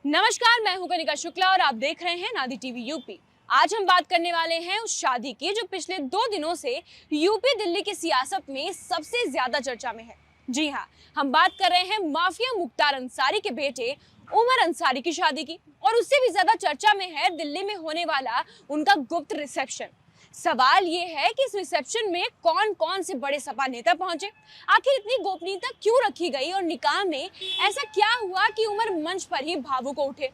नमस्कार, मैं हूं कनिका शुक्ला और आप देख रहे हैं नादी टीवी यूपी। आज हम बात करने वाले हैं उस शादी की जो पिछले 2 दिनों से यूपी दिल्ली की सियासत में सबसे ज्यादा चर्चा में है। जी हाँ, हम बात कर रहे हैं माफिया मुख्तार अंसारी के बेटे उमर अंसारी की शादी की। और उससे भी ज्यादा चर्चा में है दिल्ली में होने वाला उनका गुप्त रिसेप्शन। सवाल ये है कि इस रिसेप्शन में कौन कौन से बड़े सपा नेता पहुंचे, आखिर इतनी गोपनीयता क्यों रखी गई और निकाह में ऐसा क्या हुआ कि उमर मंच पर ही भावुक हो उठे।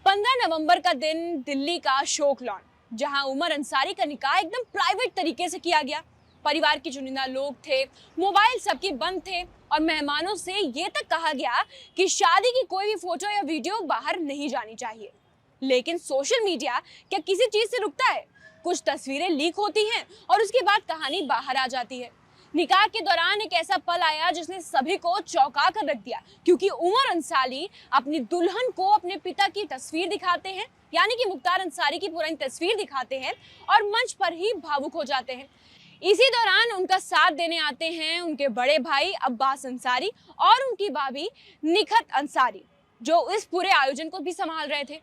15 नवंबर का दिन दिल्ली का शोक लॉन, जहां उमर अंसारी का निकाह एकदम प्राइवेट तरीके से किया गया। परिवार के चुनिंदा लोग थे, मोबाइल सबके बंद थे और मेहमानों से ये तक कहा गया कि शादी की कोई भी फोटो या वीडियो बाहर नहीं जानी चाहिए। लेकिन सोशल मीडिया क्या किसी चीज से रुकता है? कुछ तस्वीरें लीक होती हैं और उसके बाद कहानी बाहर आ जाती है। निकाह के दौरान एक ऐसा पल आया जिसने सभी को चौंका कर रख दिया, क्योंकि उमर अंसारी अपनी दुल्हन को अपने पिता की तस्वीर दिखाते हैं, यानी कि मुख्तार अंसारी की पुरानी तस्वीर दिखाते हैं और मंच पर ही भावुक हो जाते हैं। इसी दौरान उनका साथ देने आते हैं उनके बड़े भाई अब्बास अंसारी और उनकी भाभी निखत अंसारी, जो इस पूरे आयोजन को भी संभाल रहे थे।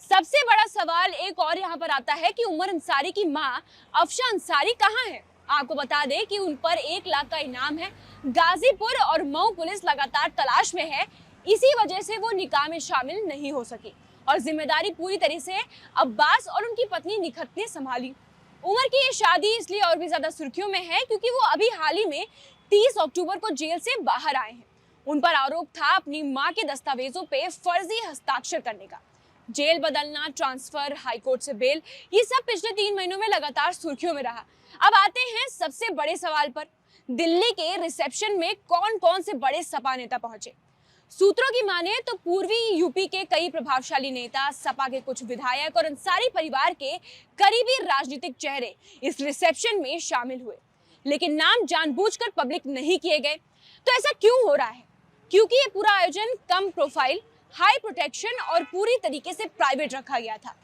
सबसे बड़ा सवाल एक और यहाँ पर आता है कि उमर अंसारी की माँ अफशा अंसारी कहाँ है। आपको बता दें कि उन पर 1 लाख का इनाम है। गाजीपुर और मऊ पुलिस लगातार तलाश में है, इसी वजह से वो निकाह में शामिल नहीं हो सकी और जिम्मेदारी पूरी तरह से अब्बास और उनकी पत्नी निखत ने संभाली। उमर की ये शादी इसलिए और भी ज्यादा सुर्खियों में है क्योंकि वो अभी हाल ही में 30 अक्टूबर को जेल से बाहर आए हैं। उन पर आरोप था अपनी मां के दस्तावेजों पे फर्जी हस्ताक्षर करने का। जेल बदलना, ट्रांसफर, हाईकोर्ट से बेल, ये सब पिछले 3 महीनों में लगातार सुर्खियों में रहा। अब आते हैं सबसे बड़े सवाल पर, दिल्ली के रिसेप्शन में कौन कौन से बड़े सपा नेता पहुंचे। सूत्रों की माने तो पूर्वी यूपी के कई प्रभावशाली नेता, सपा के कुछ विधायक और अंसारी परिवार के करीबी राजनीतिक चेहरे इस रिसेप्शन में शामिल हुए, लेकिन नाम जानबूझकर पब्लिक नहीं किए गए। तो ऐसा क्यों हो रहा है? क्योंकि ये पूरा आयोजन कम प्रोफाइल, हाई प्रोटेक्शन और पूरी तरीके से प्राइवेट रखा गया था।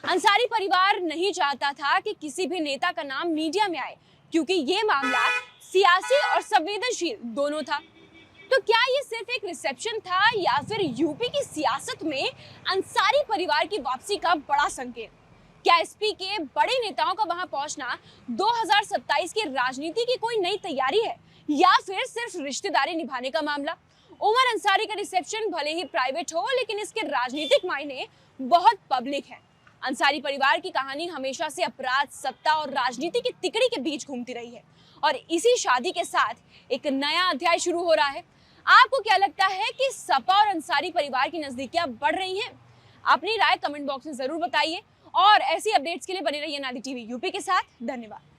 अंसारी परिवार नहीं चाहता था कि किसी भी नेता का नाम मीडिया में आए, क्योंकि ये मामला सियासी और संवेदनशील दोनों था। तो क्या ये सिर्फ एक रिसेप्शन था या फिर यूपी की सियासत में अंसारी परिवार की वापसी का बड़ा संकेत? क्या एसपी के बड़े नेताओं का वहां पहुंचना 2027 की राजनीति की कोई नई तैयारी है या फिर सिर्फ रिश्तेदारी निभाने का मामला? उमर अंसारी का रिसेप्शन भले ही प्राइवेट हो, लेकिन इसके राजनीतिक मायने बहुत पब्लिक है। अंसारी परिवार की कहानी हमेशा से अपराध, सत्ता और राजनीति की तिकड़ी के बीच घूमती रही है और इसी शादी के साथ एक नया अध्याय शुरू हो रहा है। आपको क्या लगता है कि सपा और अंसारी परिवार की नजदीकियां बढ़ रही हैं? अपनी राय कमेंट बॉक्स में जरूर बताइए और ऐसी अपडेट्स के लिए बने रहिए नादी टीवी यूपी के साथ। धन्यवाद।